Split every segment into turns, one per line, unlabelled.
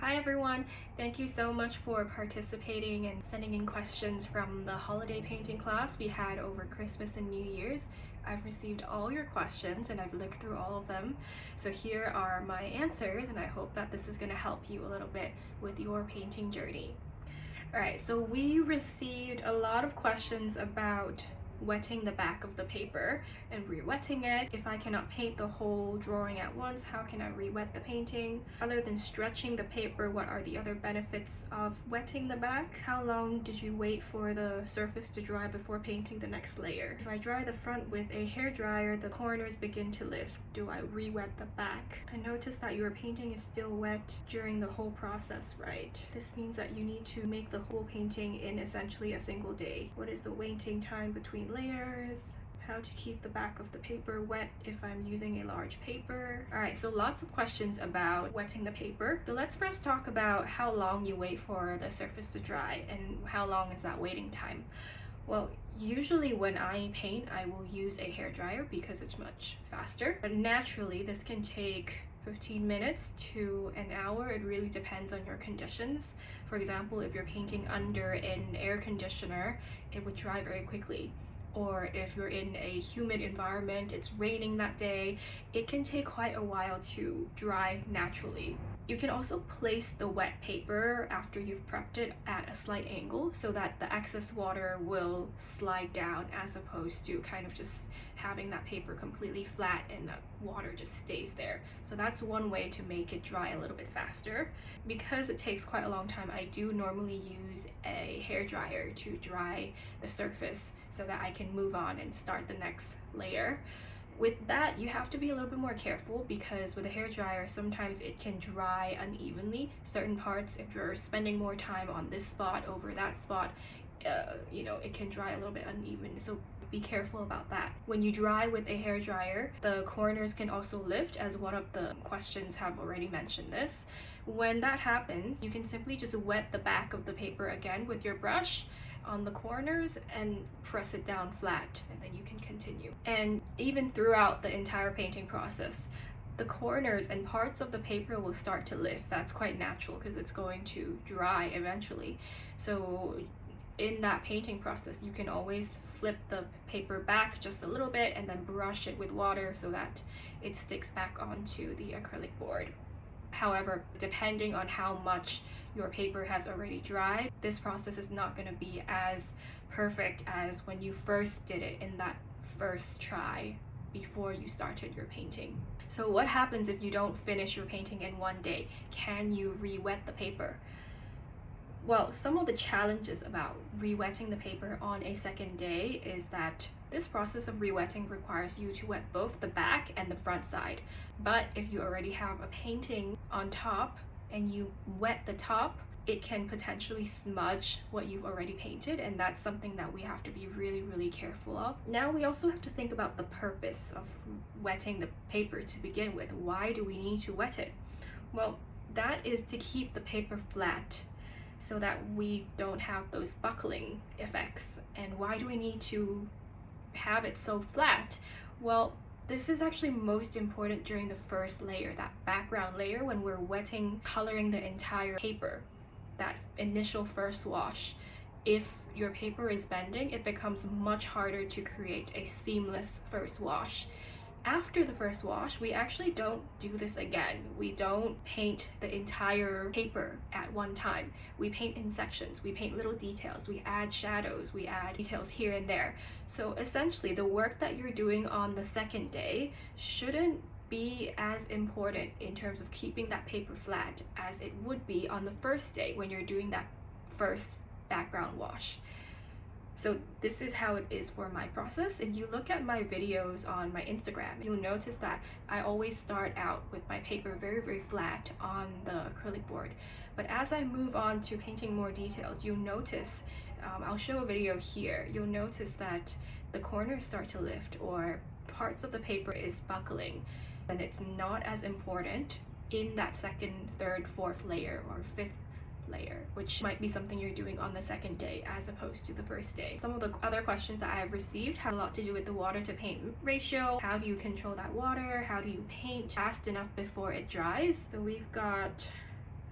Hi everyone, thank you so much for participating and sending in questions from the holiday painting class we had over Christmas and New Year's. I've received all your questions and I've looked through all of them. So here are my answers, and I hope that this is going to help you a little bit with your painting journey. Alright, so we received a lot of questions about wetting the back of the paper and re-wetting it. If I cannot paint the whole drawing at once, how can I re-wet the painting? Other than stretching the paper, what are the other benefits of wetting the back? How long did you wait for the surface to dry before painting the next layer? If I dry the front with a hairdryer, the corners begin to lift. Do I re-wet the back? I noticed that your painting is still wet during the whole process, right? This means that you need to make the whole painting in essentially a single day. What is the waiting time between layers? How to keep the back of the paper wet if I'm using a large paper. Alright, so lots of questions about wetting the paper. So let's first talk about how long you wait for the surface to dry and how long is that waiting time. Well, usually when I paint, I will use a hairdryer because it's much faster. But naturally, this can take 15 minutes to an hour. It really depends on your conditions. For example, if you're painting under an air conditioner, it would dry very quickly. Or if you're in a humid environment, it's raining that day, it can take quite a while to dry naturally. You can also place the wet paper after you've prepped it at a slight angle so that the excess water will slide down, as opposed to kind of just having that paper completely flat and the water just stays there. So that's one way to make it dry a little bit faster. Because it takes quite a long time, I do normally use a hairdryer to dry the surface so that I can move on and start the next layer. With that, you have to be a little bit more careful because with a hairdryer, sometimes it can dry unevenly. Certain parts, if you're spending more time on this spot over that spot, it can dry a little bit uneven. So be careful about that. When you dry with a hairdryer, the corners can also lift, as one of the questions have already mentioned this. When that happens, you can simply just wet the back of the paper again with your brush on the corners and press it down flat, and then you can continue. And even throughout the entire painting process, the corners and parts of the paper will start to lift. That's quite natural because it's going to dry eventually. So in that painting process, you can always flip the paper back just a little bit and then brush it with water so that it sticks back onto the acrylic board. However, depending on how much your paper has already dried, this process is not going to be as perfect as when you first did it in that first try before you started your painting. So what happens if you don't finish your painting in one day? Can you re-wet the paper? Well, some of the challenges about re-wetting the paper on a second day is that this process of re-wetting requires you to wet both the back and the front side. But if you already have a painting on top and you wet the top, it can potentially smudge what you've already painted, and that's something that we have to be really, really careful of. Now we also have to think about the purpose of wetting the paper to begin with. Why do we need to wet it? Well, that is to keep the paper flat so that we don't have those buckling effects. And why do we need to have it so flat? Well, this is actually most important during the first layer, that background layer, when we're wetting, coloring the entire paper, that initial first wash. If your paper is bending, it becomes much harder to create a seamless first wash. After the first wash, we actually don't do this again. We don't paint the entire paper at one time. We paint in sections, we paint little details, we add shadows, we add details here and there. So essentially, the work that you're doing on the second day shouldn't be as important in terms of keeping that paper flat as it would be on the first day when you're doing that first background wash. So this is how it is for my process. If you look at my videos on my Instagram, you'll notice that I always start out with my paper very, very flat on the acrylic board. But as I move on to painting more details, you'll notice, I'll show a video here, you'll notice that the corners start to lift or parts of the paper is buckling, and it's not as important in that second, third, fourth layer or fifth layer, which might be something you're doing on the second day as opposed to the first day. Some of the other questions that I've received have a lot to do with the water to paint ratio. How do you control that water? How do you paint fast enough before it dries? So we've got,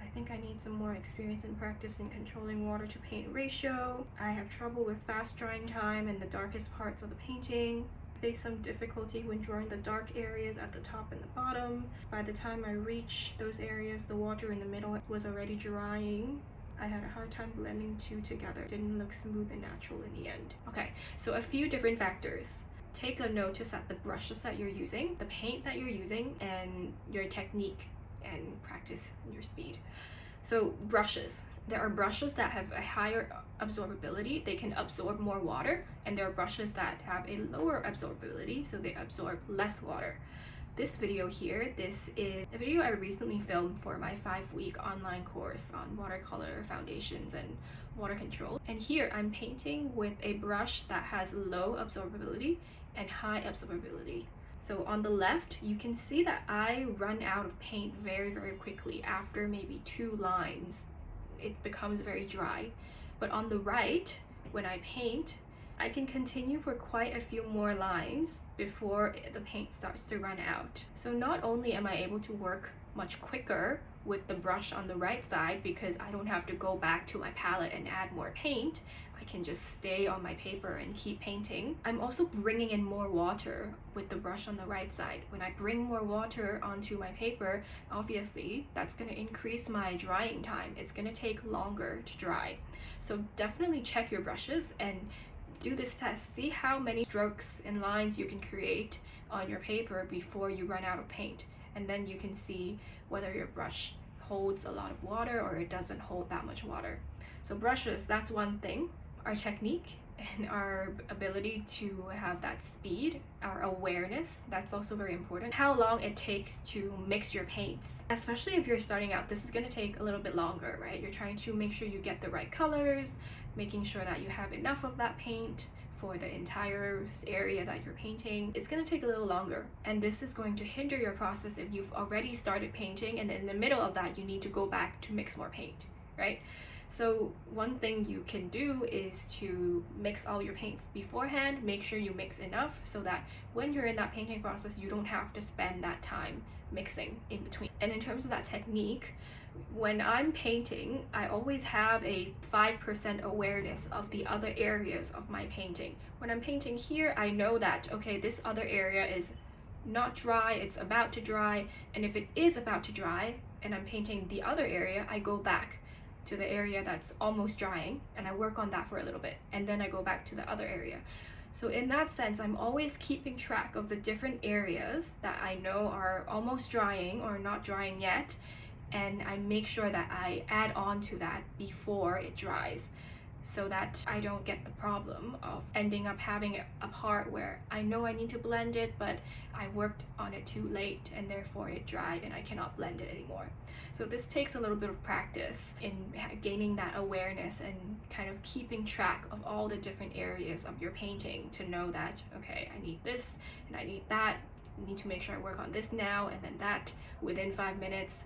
I think I need some more experience and practice in controlling water to paint ratio. I have trouble with fast drying time in the darkest parts of the painting. I face some difficulty when drawing the dark areas at the top and the bottom. By the time I reach those areas, the water in the middle was already drying. I had a hard time blending two together. It didn't look smooth and natural in the end. Okay, so a few different factors. Take a notice at the brushes that you're using, the paint that you're using, and your technique, and practice your speed. So brushes. There are brushes that have a higher absorbability. They can absorb more water, and there are brushes that have a lower absorbability, so they absorb less water. This video here, this is a video I recently filmed for my 5-week online course on watercolor foundations and water control. And here I'm painting with a brush that has low absorbability and high absorbability. So on the left, you can see that I run out of paint very, very quickly. After maybe 2 lines, it becomes very dry. But on the right, when I paint, I can continue for quite a few more lines before the paint starts to run out. So not only am I able to work much quicker with the brush on the right side because I don't have to go back to my palette and add more paint, I can just stay on my paper and keep painting. I'm also bringing in more water with the brush on the right side. When I bring more water onto my paper, obviously that's going to increase my drying time. It's going to take longer to dry. So definitely check your brushes and do this test. See how many strokes and lines you can create on your paper before you run out of paint, and then you can see whether your brush holds a lot of water or it doesn't hold that much water. So brushes, that's one thing. Our technique and our ability to have that speed, our awareness, that's also very important. How long it takes to mix your paints, especially if you're starting out, this is going to take a little bit longer, right? You're trying to make sure you get the right colors, making sure that you have enough of that paint for the entire area that you're painting. It's going to take a little longer, and this is going to hinder your process if you've already started painting and in the middle of that you need to go back to mix more paint, right? So one thing you can do is to mix all your paints beforehand. Make sure you mix enough so that when you're in that painting process, you don't have to spend that time mixing in between. And in terms of that technique, when I'm painting, I always have a 5% awareness of the other areas of my painting. When I'm painting here, I know that, okay, this other area is not dry, it's about to dry, and if it is about to dry and I'm painting the other area, I go back to the area that's almost drying and I work on that for a little bit, and then I go back to the other area. So in that sense, I'm always keeping track of the different areas that I know are almost drying or not drying yet, and I make sure that I add on to that before it dries, so that I don't get the problem of ending up having a part where I know I need to blend it, but I worked on it too late and therefore it dried and I cannot blend it anymore. So this takes a little bit of practice in gaining that awareness and kind of keeping track of all the different areas of your painting to know that, okay, I need this and I need that, I need to make sure I work on this now and then that within 5 minutes,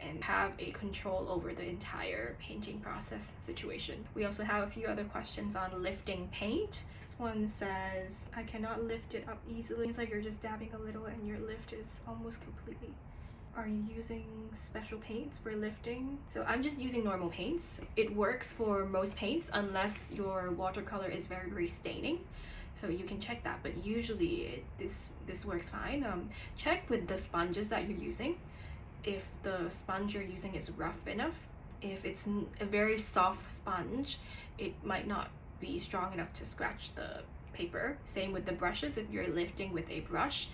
and have a control over the entire painting process situation. We also have a few other questions on lifting paint. This one says, I cannot lift it up easily. Seems like you're just dabbing a little and your lift is almost completely. Are you using special paints for lifting? So I'm just using normal paints. It works for most paints unless your watercolor is very, very staining. So you can check that, but usually this works fine. Check with the sponges that you're using. If the sponge you're using is rough enough. If it's a very soft sponge, it might not be strong enough to scratch the paper. Same with the brushes. If you're lifting with a brush,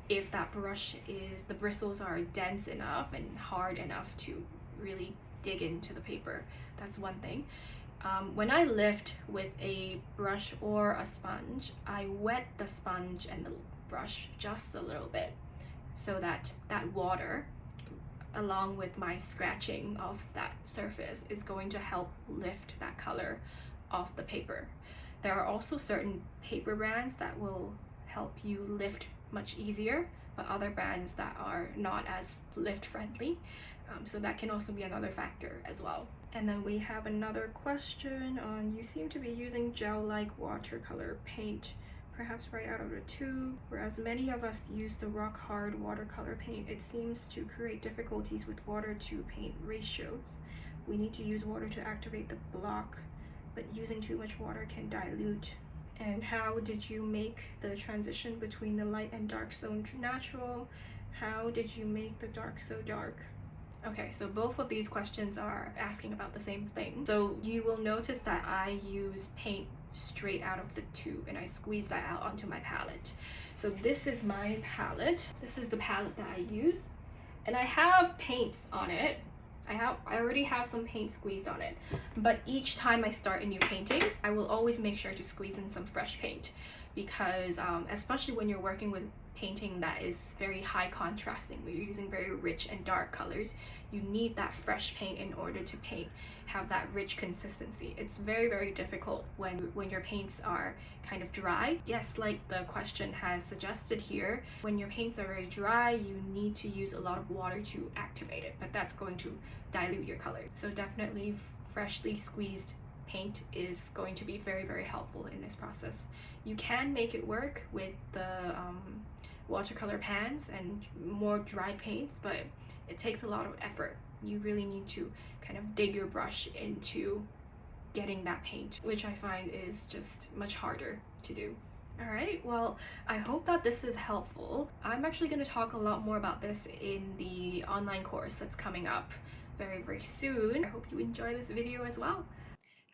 if that brush is, the bristles are dense enough and hard enough to really dig into the paper, that's one thing. When I lift with a brush or a sponge, I wet the sponge and the brush just a little bit so that that water, along with my scratching of that surface, is going to help lift that color off the paper. There are also certain paper brands that will help you lift much easier, but other brands that are not as lift friendly. So that can also be another factor as well. And then we have another question on, you seem to be using gel-like watercolor paint perhaps right out of the two. Whereas many of us use the rock hard watercolor paint, it seems to create difficulties with water to paint ratios. We need to use water to activate the block, but using too much water can dilute. And how did you make the transition between the light and dark so natural? How did you make the dark so dark? Okay, so both of these questions are asking about the same thing. So you will notice that I use paint straight out of the tube and I squeeze that out onto my palette. So this is my palette. This is the palette that I use. And I have paints on it. I already have some paint squeezed on it. But each time I start a new painting, I will always make sure to squeeze in some fresh paint, because especially when you're working with painting that is very high contrasting, where you're using very rich and dark colors, you need that fresh paint in order to have that rich consistency. It's very, very difficult when your paints are kind of dry. Yes, like the question has suggested here, when your paints are very dry, you need to use a lot of water to activate it, but that's going to dilute your color. So definitely freshly squeezed paint is going to be very, very helpful in this process. You can make it work with the watercolor pans and more dry paints, but it takes a lot of effort. You really need to kind of dig your brush into getting that paint, which I find is just much harder to do. Alright, well, I hope that this is helpful. I'm actually going to talk a lot more about this in the online course that's coming up very, very soon. I hope you enjoy this video as well.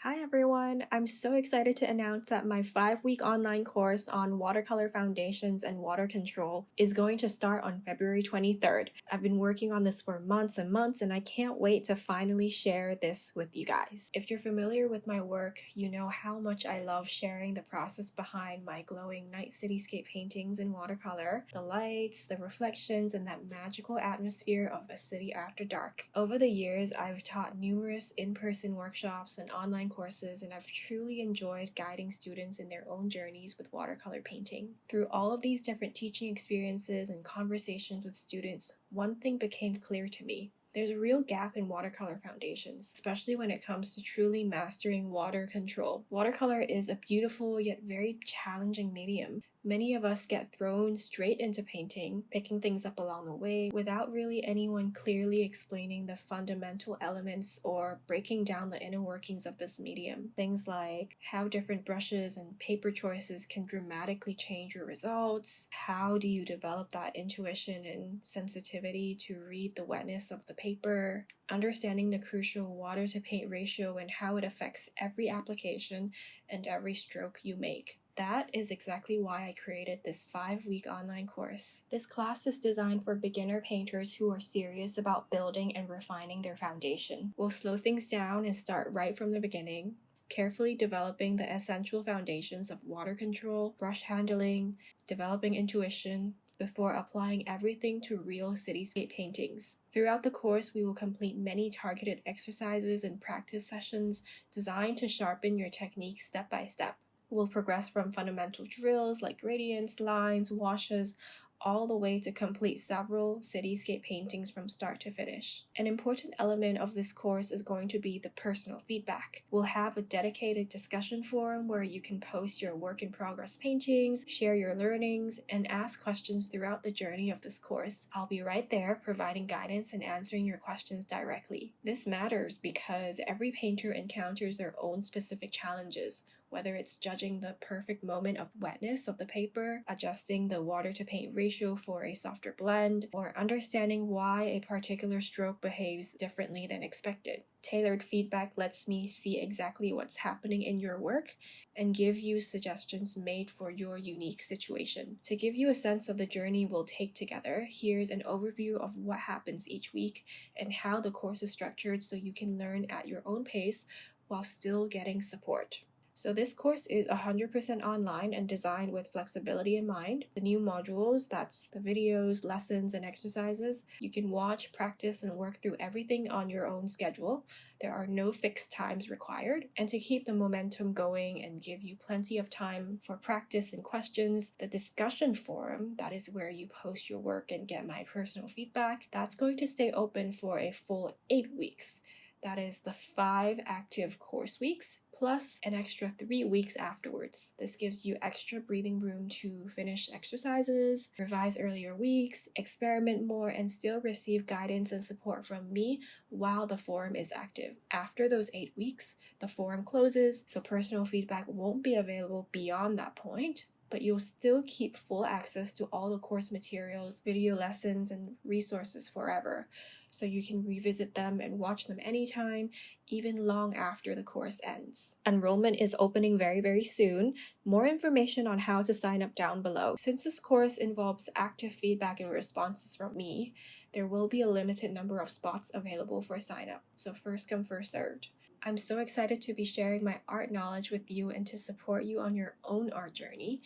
Hi everyone! I'm so excited to announce that my 5-week online course on watercolor foundations and water control is going to start on February 23rd. I've been working on this for months and months, and I can't wait to finally share this with you guys. If you're familiar with my work, you know how much I love sharing the process behind my glowing night cityscape paintings in watercolor, the lights, the reflections, and that magical atmosphere of a city after dark. Over the years, I've taught numerous in-person workshops and online courses, and I've truly enjoyed guiding students in their own journeys with watercolor painting. Through all of these different teaching experiences and conversations with students, one thing became clear to me. There's a real gap in watercolor foundations, especially when it comes to truly mastering water control. Watercolor is a beautiful yet very challenging medium. Many of us get thrown straight into painting, picking things up along the way, without really anyone clearly explaining the fundamental elements or breaking down the inner workings of this medium. Things like how different brushes and paper choices can dramatically change your results. How do you develop that intuition and sensitivity to read the wetness of the paper? Understanding the crucial water to paint ratio and how it affects every application and every stroke you make. That is exactly why I created this 5-week online course. This class is designed for beginner painters who are serious about building and refining their foundation. We'll slow things down and start right from the beginning, carefully developing the essential foundations of water control, brush handling, developing intuition, before applying everything to real cityscape paintings. Throughout the course, we will complete many targeted exercises and practice sessions designed to sharpen your technique step by step. We'll progress from fundamental drills like gradients, lines, washes, all the way to complete several cityscape paintings from start to finish. An important element of this course is going to be the personal feedback. We'll have a dedicated discussion forum where you can post your work in progress paintings, share your learnings, and ask questions throughout the journey of this course. I'll be right there providing guidance and answering your questions directly. This matters because every painter encounters their own specific challenges, whether it's judging the perfect moment of wetness of the paper, adjusting the water to paint ratio for a softer blend, or understanding why a particular stroke behaves differently than expected. Tailored feedback lets me see exactly what's happening in your work and give you suggestions made for your unique situation. To give you a sense of the journey we'll take together, here's an overview of what happens each week and how the course is structured so you can learn at your own pace while still getting support. So this course is 100% online and designed with flexibility in mind. The new modules, that's the videos, lessons, and exercises, you can watch, practice, and work through everything on your own schedule. There are no fixed times required. And to keep the momentum going and give you plenty of time for practice and questions, the discussion forum, that is where you post your work and get my personal feedback, that's going to stay open for a full 8 weeks. That is the 5 active course weeks, plus an extra 3 weeks afterwards. This gives you extra breathing room to finish exercises, revise earlier weeks, experiment more, and still receive guidance and support from me while the forum is active. After those 8 weeks, the forum closes, so personal feedback won't be available beyond that point, but you'll still keep full access to all the course materials, video lessons, and resources forever. So you can revisit them and watch them anytime, even long after the course ends. Enrollment is opening very, very soon. More information on how to sign up down below. Since this course involves active feedback and responses from me, there will be a limited number of spots available for sign up. So first come, first served. I'm so excited to be sharing my art knowledge with you and to support you on your own art journey.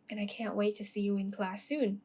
And I can't wait to see you in class soon.